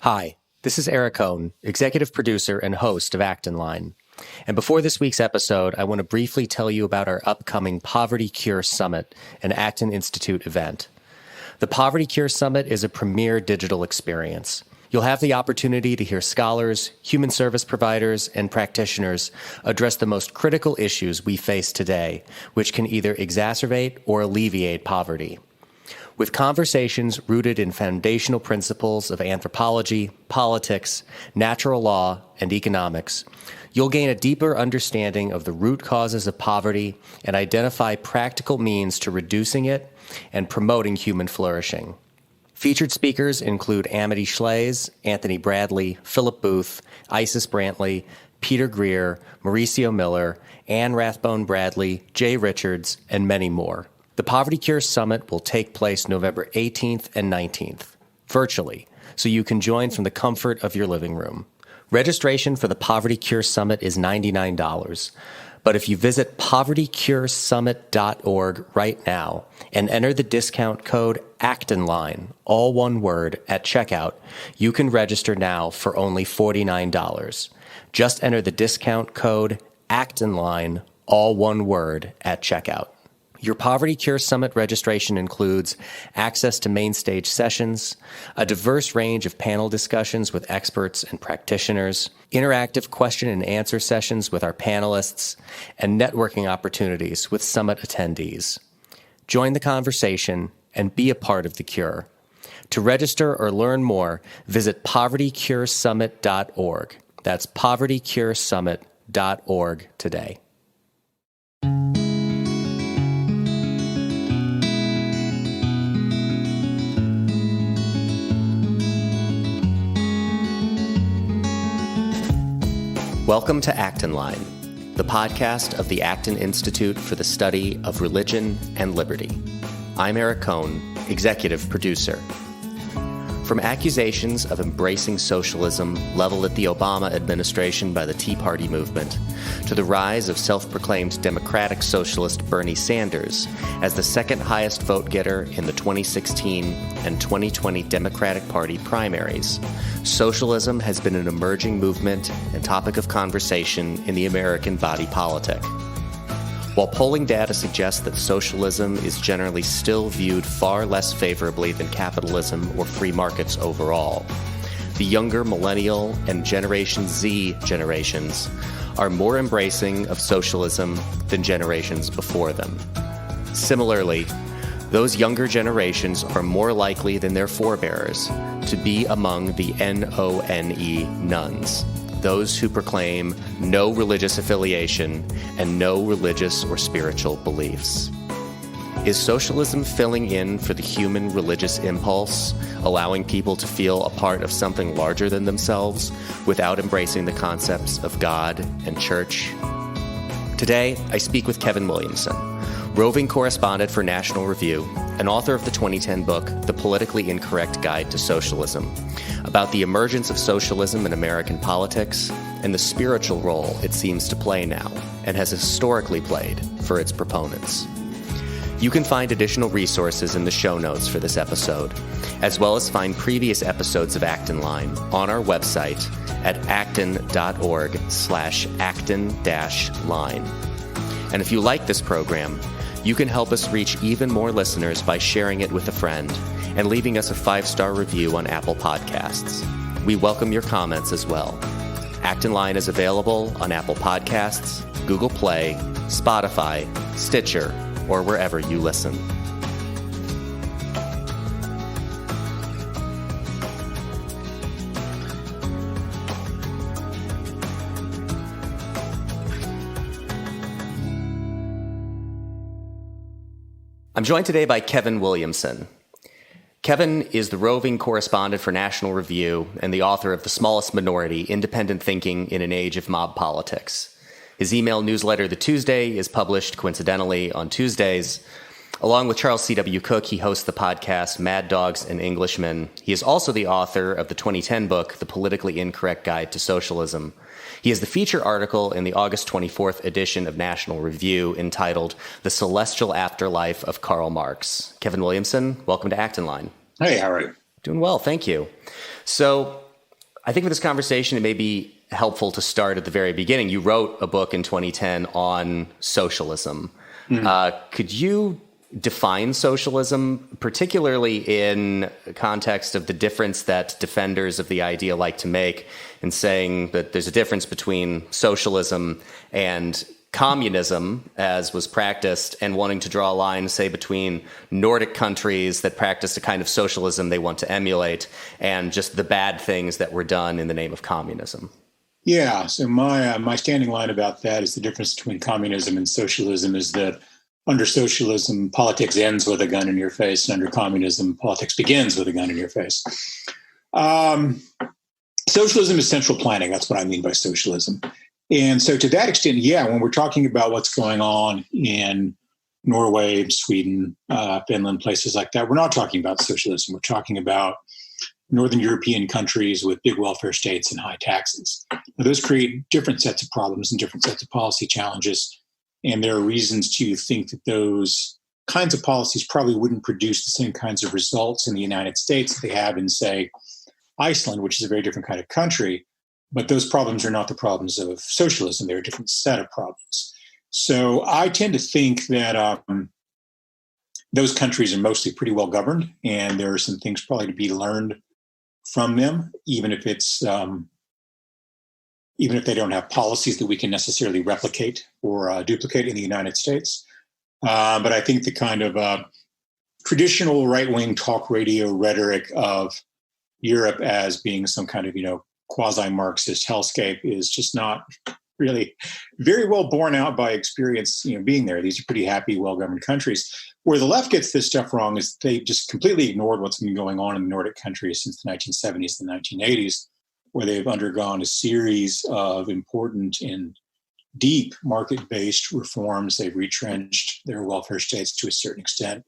Hi, this is Eric Cohn, executive producer and host of Act in Line. And before this week's episode, I want to briefly tell you about our upcoming Poverty Cure Summit, an Acton Institute event. The Poverty Cure Summit is a premier digital experience. You'll have the opportunity to hear scholars, human service providers, and practitioners address the most critical issues we face today, which can either exacerbate or alleviate poverty. With conversations rooted in foundational principles of anthropology, politics, natural law, and economics, you'll gain a deeper understanding of the root causes of poverty and identify practical means to reducing it and promoting human flourishing. Featured speakers include Amity Schlaze, Anthony Bradley, Philip Booth, Isis Brantley, Peter Greer, Mauricio Miller, Anne Rathbone Bradley, Jay Richards, and many more. The Poverty Cure Summit will take place November 18th and 19th, virtually, so you can join from the comfort of your living room. Registration for the Poverty Cure Summit is $99, but if you visit povertycuresummit.org right now and enter the discount code ACTINLINE, all one word, at checkout, you can register now for only $49. Just enter the discount code ACTINLINE, all one word, at checkout. Your Poverty Cure Summit registration includes access to main stage sessions, a diverse range of panel discussions with experts and practitioners, interactive question and answer sessions with our panelists, and networking opportunities with summit attendees. Join the conversation and be a part of the cure. To register or learn more, visit povertycuresummit.org. That's povertycuresummit.org today. Welcome to Acton Line, the podcast of the Acton Institute for the Study of Religion and Liberty. I'm Eric Cohn, executive producer. From accusations of embracing socialism leveled at the Obama administration by the Tea Party movement, to the rise of self-proclaimed democratic socialist Bernie Sanders as the second highest vote-getter in the 2016 and 2020 Democratic Party primaries, socialism has been an emerging movement and topic of conversation in the American body politic. While polling data suggests that socialism is generally still viewed far less favorably than capitalism or free markets overall, the younger Millennial and Generation Z generations are more embracing of socialism than generations before them. Similarly, those younger generations are more likely than their forebearers to be among the NONE nuns, those who proclaim no religious affiliation and no religious or spiritual beliefs. Is socialism filling in for the human religious impulse, allowing people to feel a part of something larger than themselves without embracing the concepts of God and church? Today, I speak with Kevin Williamson, roving correspondent for National Review and author of the 2010 book, The Politically Incorrect Guide to Socialism, about the emergence of socialism in American politics and the spiritual role it seems to play now and has historically played for its proponents. You can find additional resources in the show notes for this episode, as well as find previous episodes of Acton Line on our website at acton.org/acton-line. And if you like this program, you can help us reach even more listeners by sharing it with a friend and leaving us a 5-star review on Apple Podcasts. We welcome your comments as well. Acton Line is available on Apple Podcasts, Google Play, Spotify, Stitcher, or wherever you listen. I'm joined today by Kevin Williamson. Kevin is the roving correspondent for National Review and the author of The Smallest Minority, Independent Thinking in an Age of Mob Politics. His email newsletter, The Tuesday, is published coincidentally on Tuesdays. Along with Charles C.W. Cook, he hosts the podcast Mad Dogs and Englishmen. He is also the author of the 2010 book, The Politically Incorrect Guide to Socialism. He has the feature article in the August 24th edition of National Review entitled The Celestial Afterlife of Karl Marx. Kevin Williamson, welcome to Acton Line. Hey, how are you? Doing well, thank you. So I think for this conversation, it may be helpful to start at the very beginning. You wrote a book in 2010 on socialism. Could you define socialism, particularly in context of the difference that defenders of the idea like to make in saying that there's a difference between socialism and communism, as was practiced, and wanting to draw a line, say, between Nordic countries that practiced a kind of socialism they want to emulate and just the bad things that were done in the name of communism? Yeah, so my standing line about that is the difference between communism and socialism is that under socialism, politics ends with a gun in your face, and under communism, politics begins with a gun in your face. Socialism is central planning. That's what I mean by socialism. And so to that extent, yeah, when we're talking about what's going on in Norway, Sweden, Finland, places like that, we're not talking about socialism. We're talking about Northern European countries with big welfare states and high taxes. Now, those create different sets of problems and different sets of policy challenges. And there are reasons to think that those kinds of policies probably wouldn't produce the same kinds of results in the United States that they have in, say, Iceland, which is a very different kind of country. But those problems are not the problems of socialism. They're a different set of problems. So I tend to think that those countries are mostly pretty well governed, and there are some things probably to be learned from them, even if they don't have policies that we can necessarily replicate or duplicate in the United States. But I think the kind of traditional right-wing talk radio rhetoric of Europe as being some kind of, quasi-Marxist hellscape is just not really very well borne out by experience, being there. These are pretty happy, well-governed countries. Where the left gets this stuff wrong is they just completely ignored what's been going on in the Nordic countries since the 1970s and 1980s, where they've undergone a series of important and deep market-based reforms. They've retrenched their welfare states to a certain extent.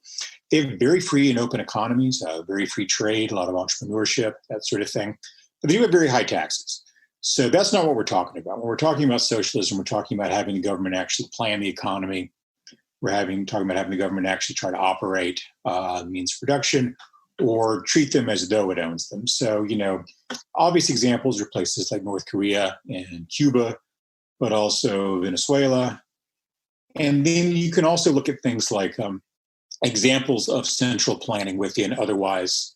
They have very free and open economies, very free trade, a lot of entrepreneurship, that sort of thing. But they do have very high taxes. So that's not what we're talking about. When we're talking about socialism, we're talking about having the government actually plan the economy. We're talking about having the government actually try to operate the means of production or treat them as though it owns them. So, obvious examples are places like North Korea and Cuba, but also Venezuela. And then you can also look at things like examples of central planning within otherwise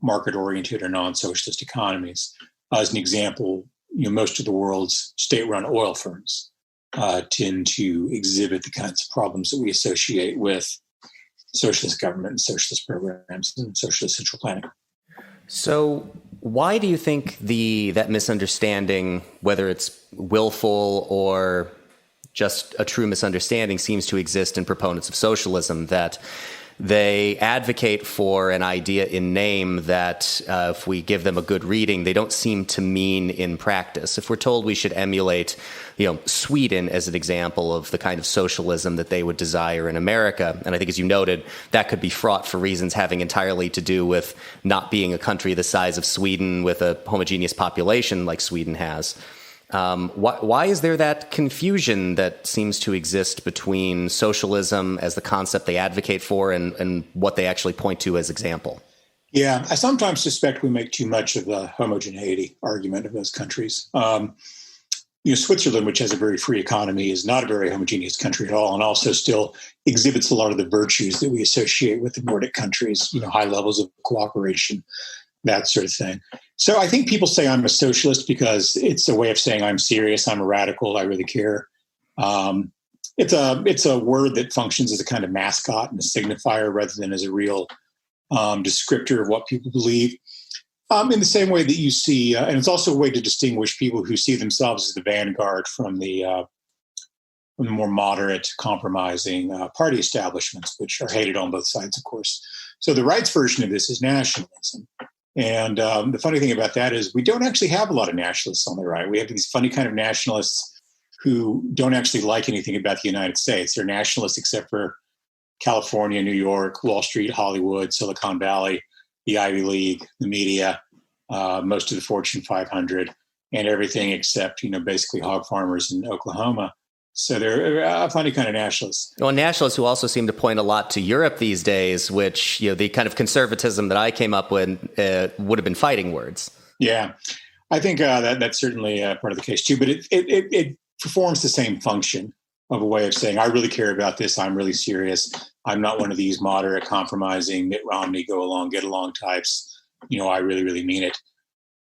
market-oriented or non-socialist economies. As an example, most of the world's state-run oil firms tend to exhibit the kinds of problems that we associate with socialist government and socialist programs and socialist central planning. So why do you think that misunderstanding, whether it's willful or just a true misunderstanding, seems to exist in proponents of socialism, that they advocate for an idea in name that if we give them a good reading, they don't seem to mean in practice? If we're told we should emulate, Sweden as an example of the kind of socialism that they would desire in America, and I think, as you noted, that could be fraught for reasons having entirely to do with not being a country the size of Sweden with a homogeneous population like Sweden has. Why is there that confusion that seems to exist between socialism as the concept they advocate for and what they actually point to as example? Yeah, I sometimes suspect we make too much of the homogeneity argument of those countries. Switzerland, which has a very free economy, is not a very homogeneous country at all, and also still exhibits a lot of the virtues that we associate with the Nordic countries, high levels of cooperation, that sort of thing. So I think people say I'm a socialist because it's a way of saying I'm serious, I'm a radical, I really care. It's a word that functions as a kind of mascot and a signifier rather than as a real descriptor of what people believe. In the same way that you see, and it's also a way to distinguish people who see themselves as the vanguard from the more moderate, compromising party establishments, which are hated on both sides, of course. So the right's version of this is nationalism. And the funny thing about that is we don't actually have a lot of nationalists on the right. We have these funny kind of nationalists who don't actually like anything about the United States. They're nationalists except for California, New York, Wall Street, Hollywood, Silicon Valley, the Ivy League, the media, most of the Fortune 500, and everything except, basically hog farmers in Oklahoma. So they're a funny kind of nationalists. Well, nationalists who also seem to point a lot to Europe these days, which, the kind of conservatism that I came up with would have been fighting words. Yeah. I think that's certainly part of the case too, but it performs the same function of a way of saying, I really care about this. I'm really serious. I'm not one of these moderate, compromising, Mitt Romney, go along, get along types. I really, really mean it.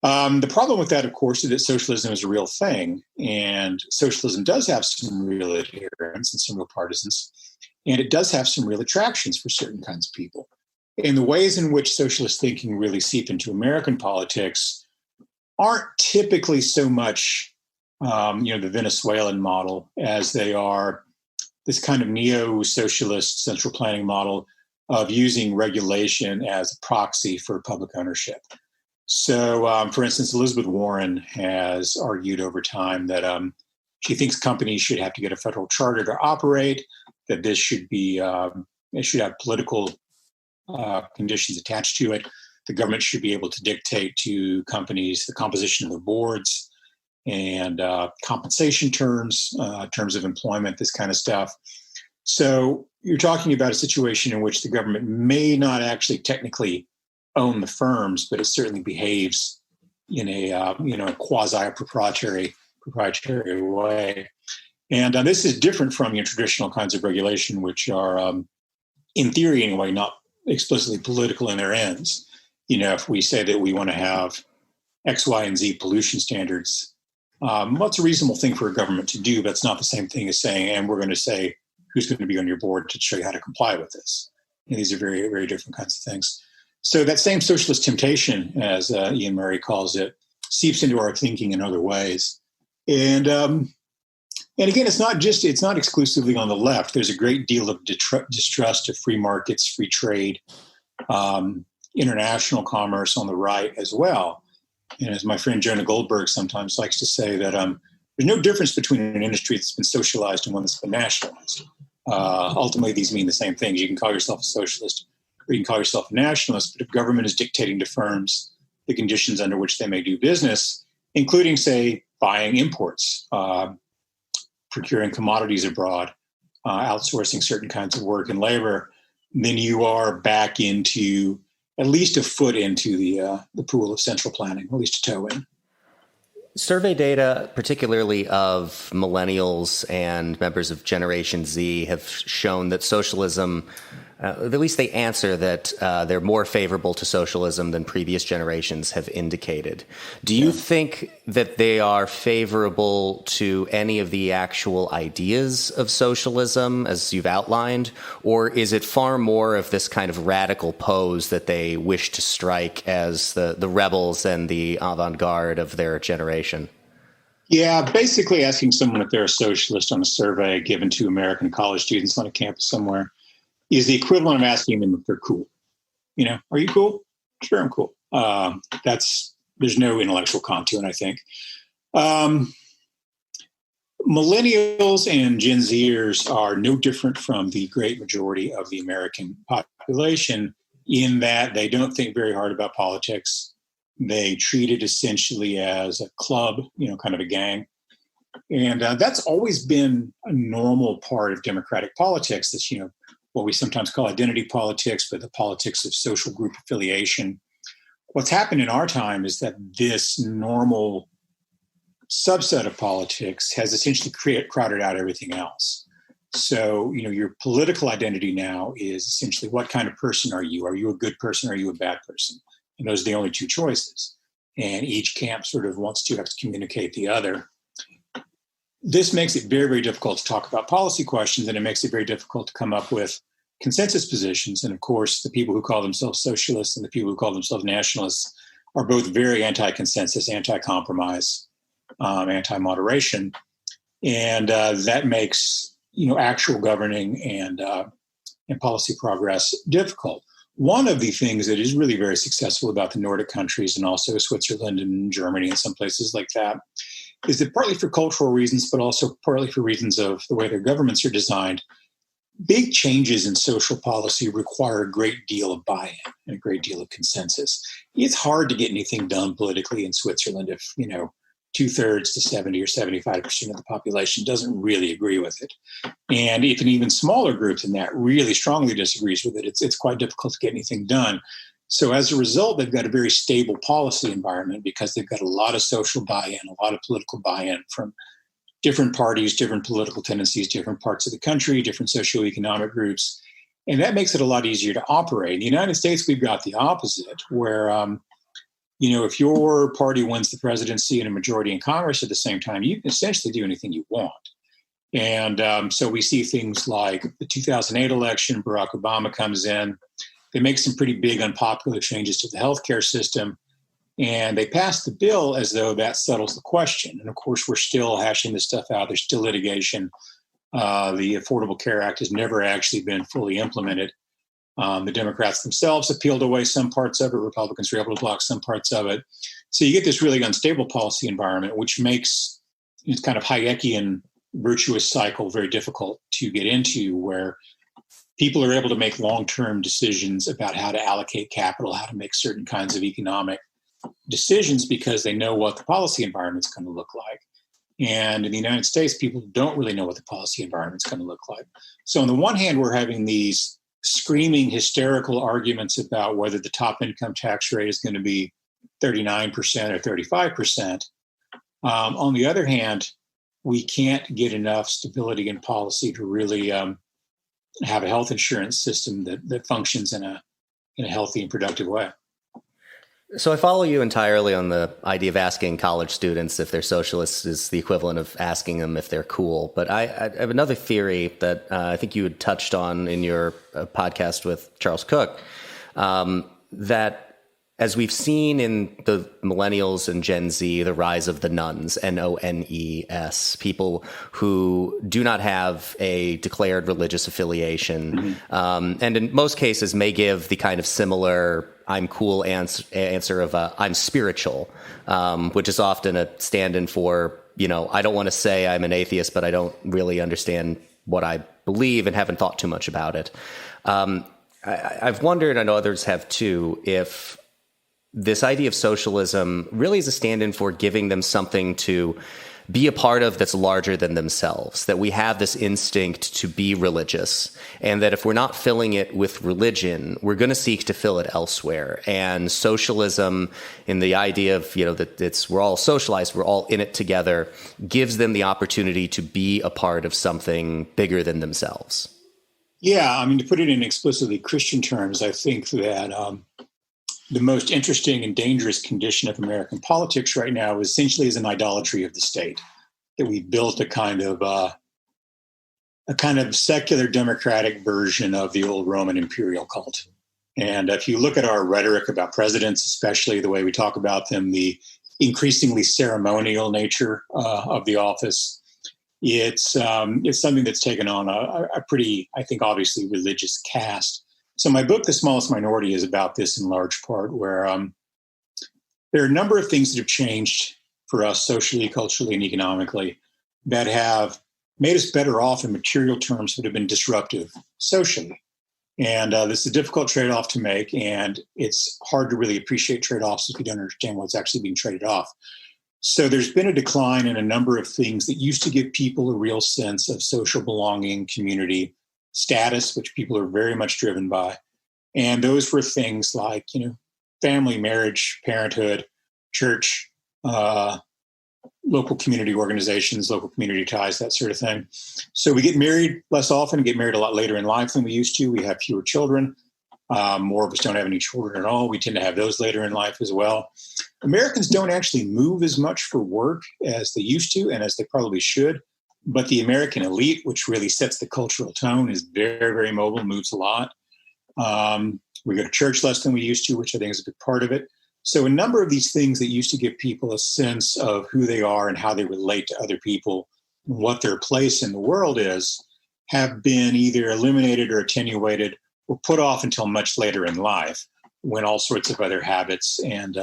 The problem with that, of course, is that socialism is a real thing, and socialism does have some real adherents and some real partisans, and it does have some real attractions for certain kinds of people. And the ways in which socialist thinking really seep into American politics aren't typically so much, the Venezuelan model as they are this kind of neo-socialist central planning model of using regulation as a proxy for public ownership. So, for instance, Elizabeth Warren has argued over time that she thinks companies should have to get a federal charter to operate, that this should be, it should have political conditions attached to it. The government should be able to dictate to companies the composition of the boards and compensation terms, terms of employment, this kind of stuff. So you're talking about a situation in which the government may not actually technically own the firms, but it certainly behaves in a quasi-proprietary way. And this is different from your traditional kinds of regulation, which are, in theory anyway, not explicitly political in their ends. If we say that we want to have X, Y, and Z pollution standards, what's a reasonable thing for a government to do? But it's not the same thing as saying, and we're going to say who's going to be on your board to show you how to comply with this. And these are very, very different kinds of things. So that same socialist temptation, as Ian Murray calls it, seeps into our thinking in other ways. And again, it's not exclusively on the left. There's a great deal of distrust of free markets, free trade, international commerce on the right as well. And as my friend Jonah Goldberg sometimes likes to say, that there's no difference between an industry that's been socialized and one that's been nationalized. Ultimately, these mean the same things. You can call yourself a socialist or you can call yourself a nationalist, but if government is dictating to firms the conditions under which they may do business, including, say, buying imports, procuring commodities abroad, outsourcing certain kinds of work and labor, then you are back into at least a foot into the pool of central planning, at least a toe in. Survey data, particularly of millennials and members of Generation Z, have shown that socialism, at least they answer that they're more favorable to socialism than previous generations have indicated. Do you think that they are favorable to any of the actual ideas of socialism, as you've outlined, or is it far more of this kind of radical pose that they wish to strike as the rebels and the avant-garde of their generation? Yeah, basically asking someone if they're a socialist on a survey given to American college students on a campus somewhere is the equivalent of asking them if they're cool. Are you cool? Sure, I'm cool. There's no intellectual content, I think. Millennials and Gen Zers are no different from the great majority of the American population in that they don't think very hard about politics. They treat it essentially as a club, kind of a gang. And that's always been a normal part of democratic politics, this, what we sometimes call identity politics, but the politics of social group affiliation. What's happened in our time is that this normal subset of politics has essentially crowded out everything else. So, your political identity now is essentially, what kind of person are you? Are you a good person? Or are you a bad person? And those are the only two choices. And each camp sort of wants to excommunicate the other. This makes it very, very difficult to talk about policy questions, and it makes it very difficult to come up with consensus positions. And of course, the people who call themselves socialists and the people who call themselves nationalists are both very anti-consensus, anti-compromise, anti-moderation. And that makes, actual governing and policy progress difficult. One of the things that is really very successful about the Nordic countries and also Switzerland and Germany and some places like that is that partly for cultural reasons, but also partly for reasons of the way their governments are designed, big changes in social policy require a great deal of buy-in and a great deal of consensus. It's hard to get anything done politically in Switzerland if, 2/3 to 70 or 75% of the population doesn't really agree with it. And if an even smaller group than that really strongly disagrees with it, it's quite difficult to get anything done. So as a result, they've got a very stable policy environment because they've got a lot of social buy-in, a lot of political buy-in from different parties, different political tendencies, different parts of the country, different socioeconomic groups. And that makes it a lot easier to operate. In the United States, we've got the opposite, where, if your party wins the presidency and a majority in Congress at the same time, you can essentially do anything you want. And so we see things like the 2008 election, Barack Obama comes in, they make some pretty big unpopular changes to the healthcare system, and they pass the bill as though that settles the question. And of course, we're still hashing this stuff out. There's still litigation. The Affordable Care Act has never actually been fully implemented. The Democrats themselves have peeled away some parts of it. Republicans were able to block some parts of it. So you get this really unstable policy environment, which makes this kind of Hayekian virtuous cycle very difficult to get into, where people are able to make long-term decisions about how to allocate capital, how to make certain kinds of economic decisions because they know what the policy environment's going to look like. And in the United States, people don't really know what the policy environment's going to look like. So on the one hand, we're having these screaming, hysterical arguments about whether the top income tax rate is going to be 39% or 35%. On the other hand, we can't get enough stability in policy to really have a health insurance system that functions in a healthy and productive way. So I follow you entirely on the idea of asking college students if they're socialists is the equivalent of asking them if they're cool. But I have another theory that I think you had touched on in your podcast with Charles Cook, that as we've seen in the Millennials and Gen Z, the rise of the nones, N-O-N-E-S, people who do not have a declared religious affiliation, and in most cases may give the kind of similar I'm cool answer of I'm spiritual, which is often a stand-in for, I don't want to say I'm an atheist, but I don't really understand what I believe and haven't thought too much about it. I've wondered, I know others have too, if this idea of socialism really is a stand-in for giving them something to be a part of that's larger than themselves, that we have this instinct to be religious, and that if we're not filling it with religion, we're going to seek to fill it elsewhere. And socialism, in the idea of, that we're all socialized, we're all in it together, gives them the opportunity to be a part of something bigger than themselves. Yeah, to put it in explicitly Christian terms, I think that the most interesting and dangerous condition of American politics right now essentially is an idolatry of the state. That we built a kind of secular democratic version of the old Roman imperial cult. And if you look at our rhetoric about presidents, especially the way we talk about them, the increasingly ceremonial nature of the office, it's something that's taken on a pretty, I think, obviously religious cast. So my book, The Smallest Minority, is about this in large part, where there are a number of things that have changed for us socially, culturally, and economically that have made us better off in material terms but have been disruptive socially. And this is a difficult trade-off to make, and it's hard to really appreciate trade-offs if you don't understand what's actually being traded off. So there's been a decline in a number of things that used to give people a real sense of social belonging, community, status, which people are very much driven by. And those were things like, family, marriage, parenthood, church, local community organizations, local community ties, that sort of thing. So we get married less often, get married a lot later in life than we used to. We have fewer children. More of us don't have any children at all. We tend to have those later in life as well. Americans don't actually move as much for work as they used to and as they probably should. But the American elite, which really sets the cultural tone, is very, very mobile, moves a lot. We go to church less than we used to, which I think is a big part of it. So a number of these things that used to give people a sense of who they are and how they relate to other people, and what their place in the world is, have been either eliminated or attenuated or put off until much later in life, when all sorts of other habits and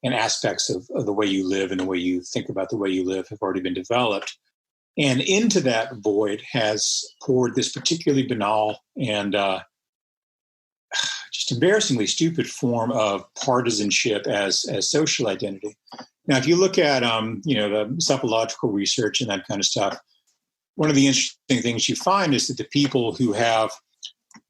aspects of the way you live and the way you think about the way you live have already been developed. And into that void has poured this particularly banal and just embarrassingly stupid form of partisanship as social identity. Now, if you look at the psychological research and that kind of stuff, one of the interesting things you find is that the people who have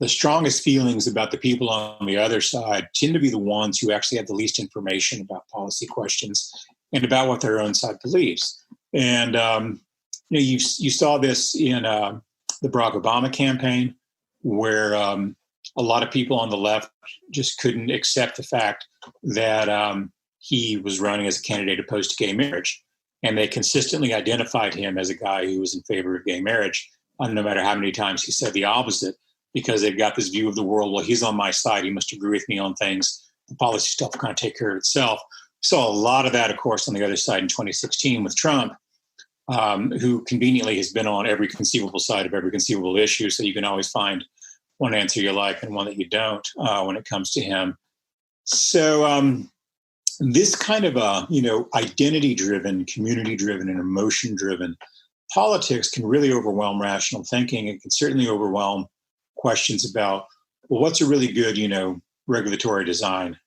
the strongest feelings about the people on the other side tend to be the ones who actually have the least information about policy questions and about what their own side believes. And you saw this in the Barack Obama campaign, where a lot of people on the left just couldn't accept the fact that he was running as a candidate opposed to gay marriage. And they consistently identified him as a guy who was in favor of gay marriage, no matter how many times he said the opposite, because they've got this view of the world, well, he's on my side, he must agree with me on things. The policy stuff will kind of take care of itself. Saw a lot of that, of course, on the other side in 2016 with Trump, who conveniently has been on every conceivable side of every conceivable issue. So you can always find one answer you like and one that you don't when it comes to him. So this kind of identity-driven, community-driven, and emotion-driven politics can really overwhelm rational thinking. It can certainly overwhelm questions about, well, what's a really good, regulatory design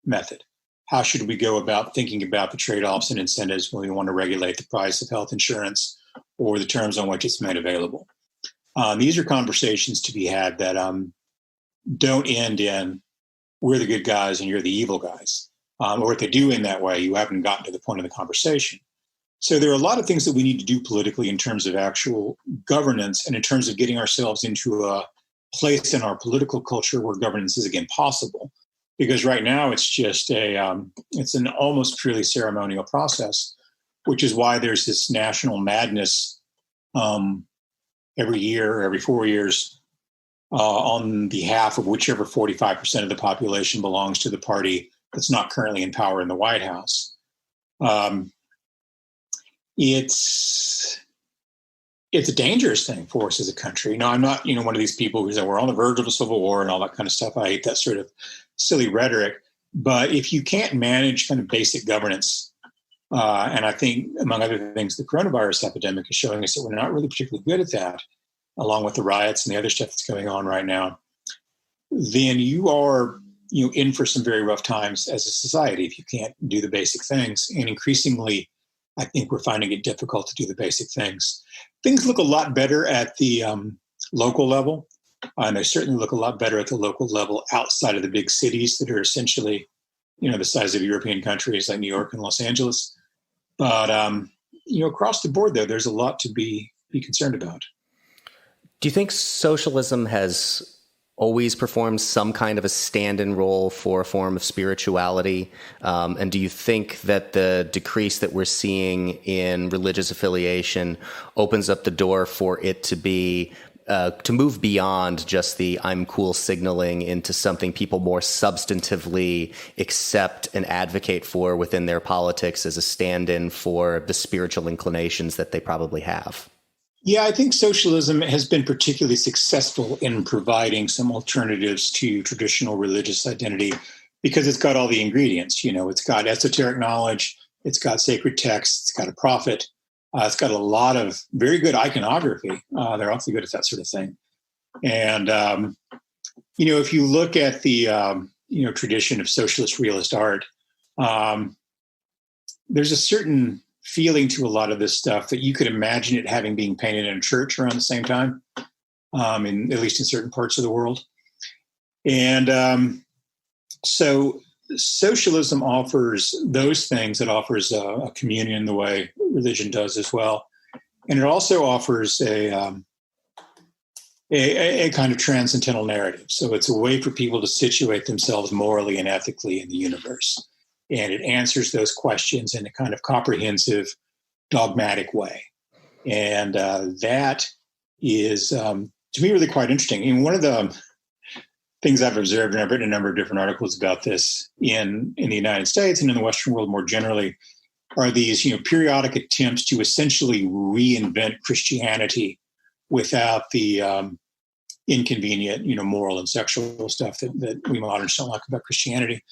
method? How should we go about thinking about the trade-offs and incentives when we want to regulate the price of health insurance or the terms on which it's made available? These are conversations to be had that don't end in we're the good guys and you're the evil guys. Or if they do end that way, you haven't gotten to the point of the conversation. So there are a lot of things that we need to do politically in terms of actual governance and in terms of getting ourselves into a place in our political culture where governance is again possible. Because right now it's just it's an almost purely ceremonial process, which is why there's this national madness every year, every 4 years, on behalf of whichever 45% of the population belongs to the party that's not currently in power in the White House. It's a dangerous thing for us as a country. Now, I'm not, one of these people who say we're on the verge of a civil war and all that kind of stuff. I hate that sort of silly rhetoric. But if you can't manage kind of basic governance, and I think, among other things, the coronavirus epidemic is showing us that we're not really particularly good at that, along with the riots and the other stuff that's going on right now, then you are in for some very rough times as a society if you can't do the basic things. And increasingly, I think we're finding it difficult to do the basic things. Things look a lot better at the local level, and they certainly look a lot better at the local level outside of the big cities that are essentially, the size of European countries like New York and Los Angeles. But, across the board, though, there's a lot to be concerned about. Do you think socialism has always performed some kind of a stand-in role for a form of spirituality? And do you think that the decrease that we're seeing in religious affiliation opens up the door for it to be to move beyond just the I'm cool signaling into something people more substantively accept and advocate for within their politics as a stand-in for the spiritual inclinations that they probably have? Yeah, I think socialism has been particularly successful in providing some alternatives to traditional religious identity because it's got all the ingredients. It's got esoteric knowledge, it's got sacred texts, it's got a prophet, it's got a lot of very good iconography. They're awfully good at that sort of thing. And, if you look at the, tradition of socialist realist art, there's a certain feeling to a lot of this stuff that you could imagine it having being painted in a church around the same time, at least in certain parts of the world. And so socialism offers those things. It offers a communion the way religion does as well. And it also offers a kind of transcendental narrative. So it's a way for people to situate themselves morally and ethically in the universe. And it answers those questions in a kind of comprehensive, dogmatic way. And that is, to me, really quite interesting. And one of the things I've observed, and I've written a number of different articles about this in the United States and in the Western world more generally, are these periodic attempts to essentially reinvent Christianity without the inconvenient, moral and sexual stuff that we moderns don't like about Christianity.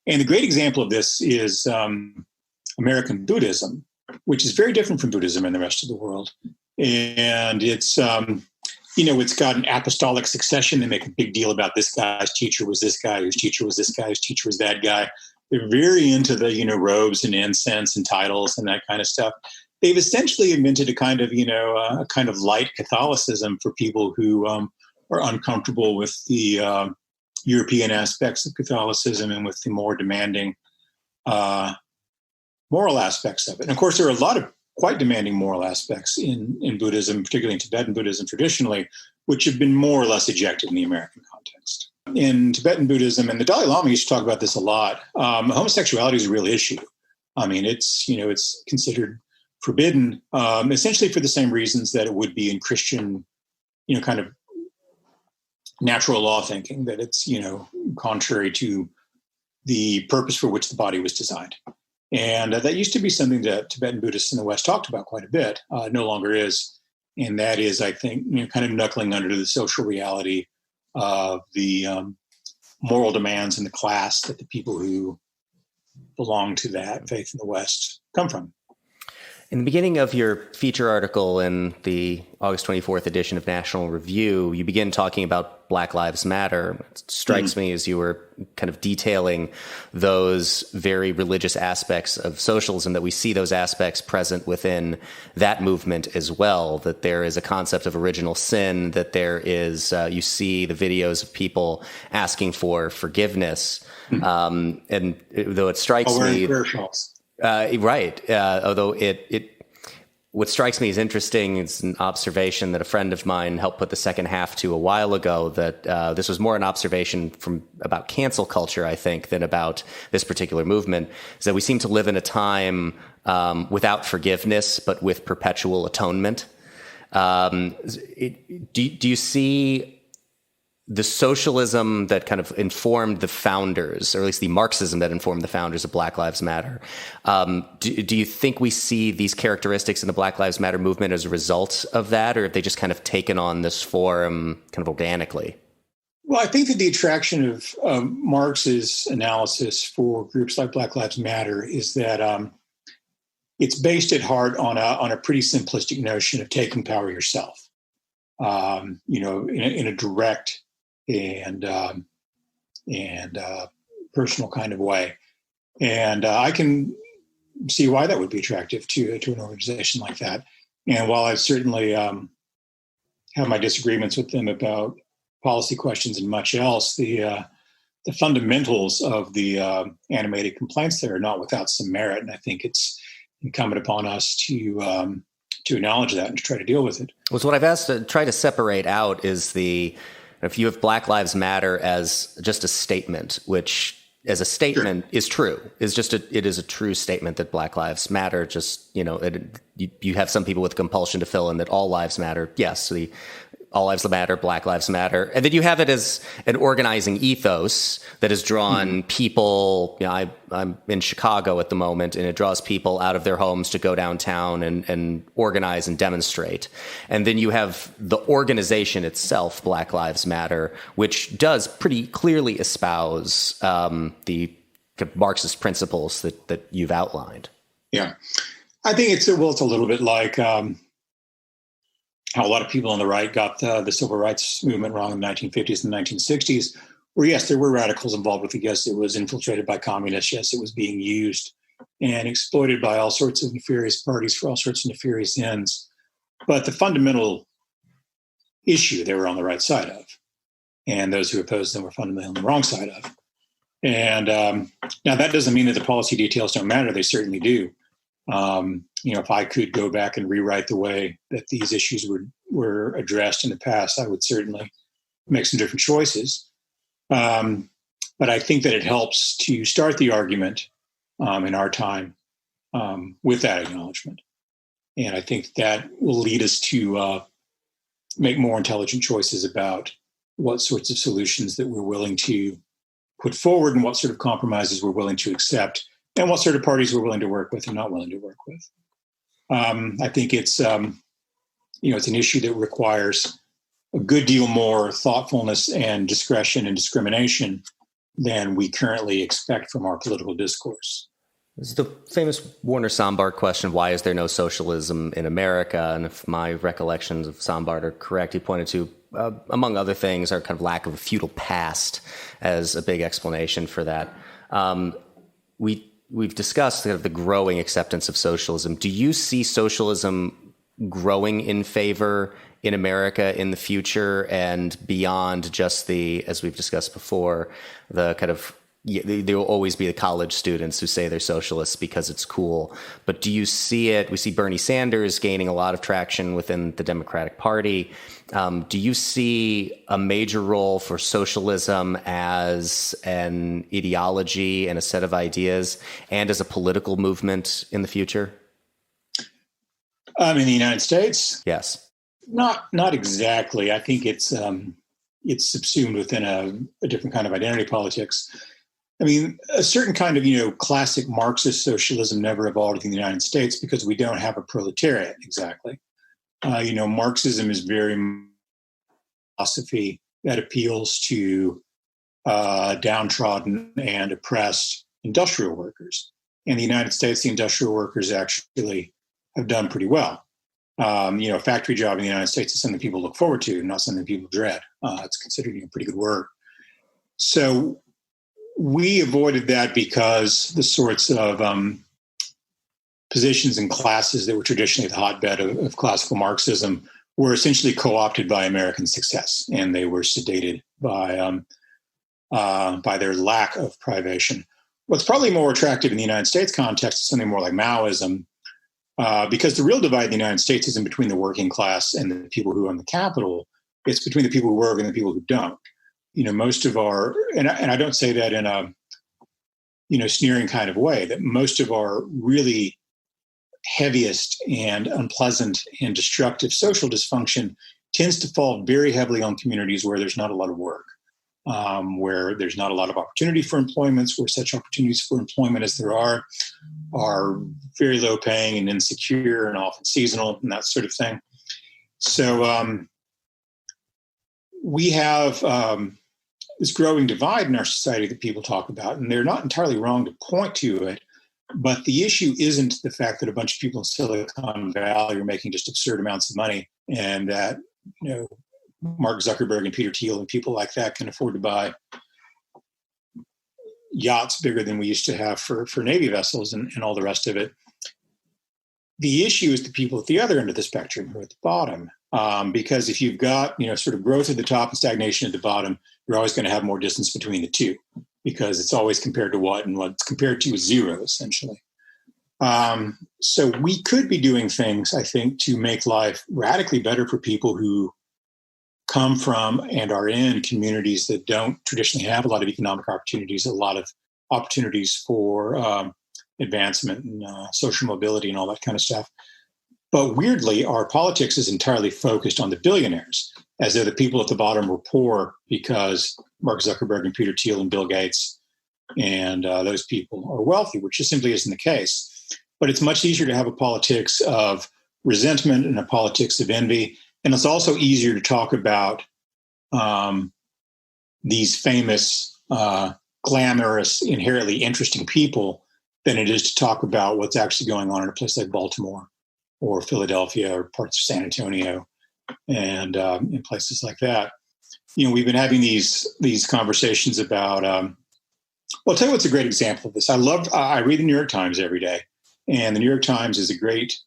And the great example of this is American Buddhism, which is very different from Buddhism in the rest of the world. And it's, it's got an apostolic succession. They make a big deal about this guy's teacher was this guy, whose teacher was this guy, whose teacher was that guy. They're very into the, robes and incense and titles and that kind of stuff. They've essentially invented a kind of, light Catholicism for people who are uncomfortable with the European aspects of Catholicism and with the more demanding moral aspects of it. And of course, there are a lot of quite demanding moral aspects in Buddhism, particularly in Tibetan Buddhism traditionally, which have been more or less ejected in the American context. In Tibetan Buddhism, and the Dalai Lama used to talk about this a lot, homosexuality is a real issue. I mean, it's considered forbidden, essentially for the same reasons that it would be in Christian, kind of natural law thinking, that it's, contrary to the purpose for which the body was designed. And that used to be something that Tibetan Buddhists in the West talked about quite a bit. No longer is. And that is, I think, kind of knuckling under the social reality of the moral demands and the class that the people who belong to that faith in the West come from. In the beginning of your feature article in the August 24th edition of National Review, you begin talking about Black Lives Matter. It strikes me as you were kind of detailing those very religious aspects of socialism, that we see those aspects present within that movement as well, that there is a concept of original sin, that there is, you see the videos of people asking for forgiveness. And though it strikes me... Right. Although what strikes me as interesting is an observation that a friend of mine helped put the second half to a while ago, that this was more an observation about cancel culture, I think, than about this particular movement, is that we seem to live in a time without forgiveness, but with perpetual atonement. Do you see the socialism that kind of informed the founders, or at least the Marxism that informed the founders of Black Lives Matter, do you think we see these characteristics in the Black Lives Matter movement as a result of that, or have they just kind of taken on this form kind of organically? Well, I think that the attraction of Marx's analysis for groups like Black Lives Matter is that it's based at heart on a pretty simplistic notion of taking power yourself, in a direct and personal kind of way. And I can see why that would be attractive to an organization like that. And while I certainly have my disagreements with them about policy questions and much else, the fundamentals of the animated complaints there are not without some merit. And I think it's incumbent upon us to acknowledge that and to try to deal with it. Well, so what I've asked to try to separate out is if you have Black Lives Matter as just a statement, which as a statement is true, it is a true statement that Black Lives Matter. Just, you have some people with compulsion to fill in that all lives matter. Yes, all lives matter, Black Lives Matter. And then you have it as an organizing ethos that has drawn people. I'm in Chicago at the moment, and it draws people out of their homes to go downtown and organize and demonstrate. And then you have the organization itself, Black Lives Matter, which does pretty clearly espouse the Marxist principles that you've outlined. Yeah. I think it's a little bit like how a lot of people on the right got the civil rights movement wrong in the 1950s and 1960s, where, yes, there were radicals involved with it. Yes, it was infiltrated by communists. Yes, it was being used and exploited by all sorts of nefarious parties for all sorts of nefarious ends. But the fundamental issue they were on the right side of, and those who opposed them were fundamentally on the wrong side of. And now that doesn't mean that the policy details don't matter. They certainly do. If I could go back and rewrite the way that these issues were addressed in the past, I would certainly make some different choices. But I think that it helps to start the argument in our time with that acknowledgement. And I think that will lead us to make more intelligent choices about what sorts of solutions that we're willing to put forward and what sort of compromises we're willing to accept, and what sort of parties we're willing to work with and not willing to work with. I think it's an issue that requires a good deal more thoughtfulness and discretion and discrimination than we currently expect from our political discourse. This is the famous Warner Sombart question, why is there no socialism in America? And if my recollections of Sombart are correct, he pointed to, among other things, our kind of lack of a feudal past as a big explanation for that. We've discussed kind of the growing acceptance of socialism. Do you see socialism growing in favor in America in the future and beyond just the, as we've discussed before, the kind of, there will always be the college students who say they're socialists because it's cool. But do you see it? We see Bernie Sanders gaining a lot of traction within the Democratic Party. Do you see a major role for socialism as an ideology and a set of ideas and as a political movement in the future? In the United States? Yes. Not exactly. I think it's subsumed within a different kind of identity politics. I mean, a certain kind of, classic Marxist socialism never evolved in the United States because we don't have a proletariat exactly. Marxism is very philosophy that appeals to downtrodden and oppressed industrial workers. In the United States, the industrial workers actually have done pretty well. A factory job in the United States is something people look forward to, not something people dread. It's considered pretty good work. So we avoided that because the sorts of positions and classes that were traditionally the hotbed of classical Marxism were essentially co-opted by American success, and they were sedated by their lack of privation. What's probably more attractive in the United States context is something more like Maoism, because the real divide in the United States isn't between the working class and the people who own the capital. It's between the people who work and the people who don't. Most of our, and I don't say that in a, sneering kind of way, that most of our really heaviest and unpleasant and destructive social dysfunction tends to fall very heavily on communities where there's not a lot of work, where there's not a lot of opportunity for employments, where such opportunities for employment as there are very low paying and insecure and often seasonal and that sort of thing. So we have this growing divide in our society that people talk about, and they're not entirely wrong to point to it. But the issue isn't the fact that a bunch of people in Silicon Valley are making just absurd amounts of money, and that Mark Zuckerberg and Peter Thiel and people like that can afford to buy yachts bigger than we used to have for Navy vessels and all the rest of it. The issue is the people at the other end of the spectrum who are at the bottom. Because if you've got, sort of growth at the top and stagnation at the bottom, you're always going to have more distance between the two, because it's always compared to what, and what's compared to is zero, essentially. So we could be doing things, I think, to make life radically better for people who come from and are in communities that don't traditionally have a lot of economic opportunities, a lot of opportunities for advancement and social mobility and all that kind of stuff. But weirdly, our politics is entirely focused on the billionaires, as though the people at the bottom were poor because Mark Zuckerberg and Peter Thiel and Bill Gates and those people are wealthy, which just simply isn't the case. But it's much easier to have a politics of resentment and a politics of envy. And it's also easier to talk about these famous, glamorous, inherently interesting people than it is to talk about what's actually going on in a place like Baltimore or Philadelphia or parts of San Antonio and in places like that. We've been having these conversations about, well, I'll tell you what's a great example of this. I read the New York Times every day, and the New York Times is a great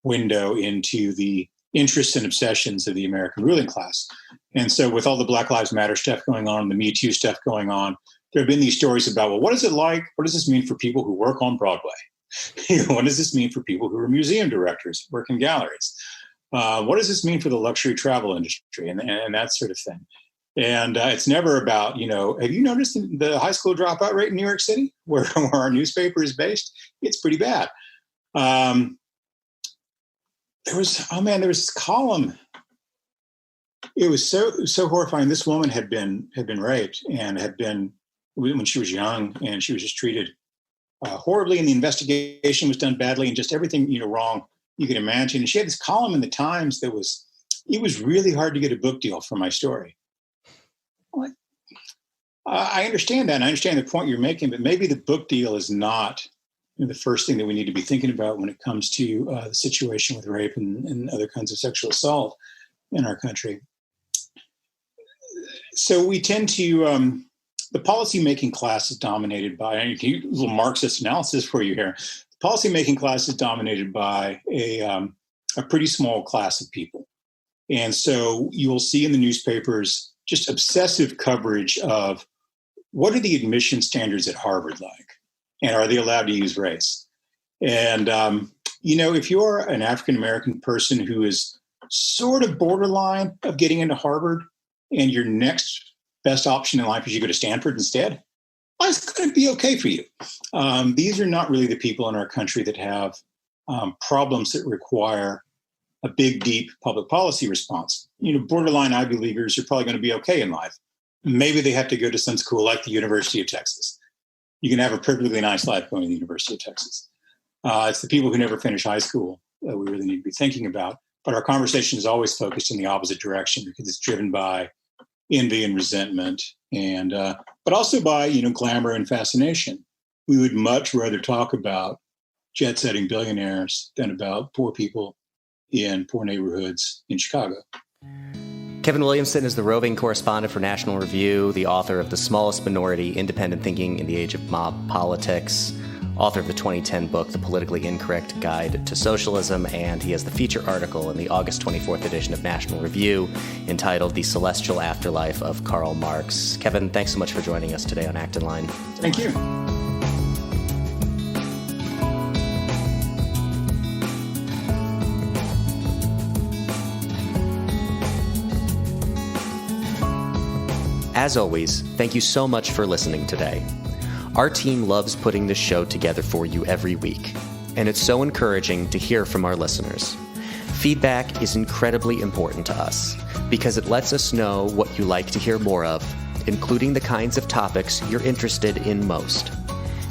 window into the interests and obsessions of the American ruling class. And so with all the Black Lives Matter stuff going on, the Me Too stuff going on, there have been these stories about, well, what is it like? What does this mean for people who work on Broadway? What does this mean for people who are museum directors, work in galleries? What does this mean for the luxury travel industry and that sort of thing? And it's never about, have you noticed the high school dropout rate in New York City, where our newspaper is based? It's pretty bad. There was this column. It was so horrifying. This woman had been raped and had been, when she was young, and she was just treated horribly, and the investigation was done badly, and just everything wrong you can imagine. And she had this column in the Times it was really hard to get a book deal for my story. I understand that, and I understand the point you're making, but maybe the book deal is not the first thing that we need to be thinking about when it comes to the situation with rape and other kinds of sexual assault in our country. So we tend to, the policymaking class is dominated by, a little Marxist analysis for you here. The policymaking class is dominated by a a pretty small class of people. And so you'll see in the newspapers just obsessive coverage of what are the admission standards at Harvard like? And are they allowed to use race? And, if you're an African-American person who is sort of borderline of getting into Harvard and your next best option in life is you go to Stanford instead, it's going to be okay for you. These are not really the people in our country that have problems that require a big, deep public policy response. Borderline Ivy Leaguers are probably going to be okay in life. Maybe they have to go to some school like the University of Texas. You can have a perfectly nice life going to the University of Texas. It's the people who never finish high school that we really need to be thinking about. But our conversation is always focused in the opposite direction because it's driven by envy and resentment, and but also by glamour and fascination. We would much rather talk about jet-setting billionaires than about poor people in poor neighborhoods in Chicago. Kevin Williamson is the roving correspondent for National Review, the author of The Smallest Minority, Independent Thinking in the Age of Mob Politics, author of the 2010 book, The Politically Incorrect Guide to Socialism, and he has the feature article in the August 24th edition of National Review entitled The Celestial Afterlife of Karl Marx. Kevin, thanks so much for joining us today on Act in Line. Thank you. As always, thank you so much for listening today. Our team loves putting this show together for you every week, and it's so encouraging to hear from our listeners. Feedback is incredibly important to us because it lets us know what you like to hear more of, including the kinds of topics you're interested in most.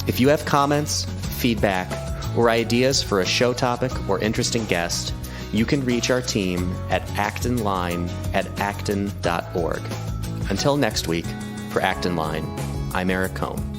If you have comments, feedback, or ideas for a show topic or interesting guest, you can reach our team at actinline@acton.org. Until next week, for Act in Line, I'm Eric Cohn.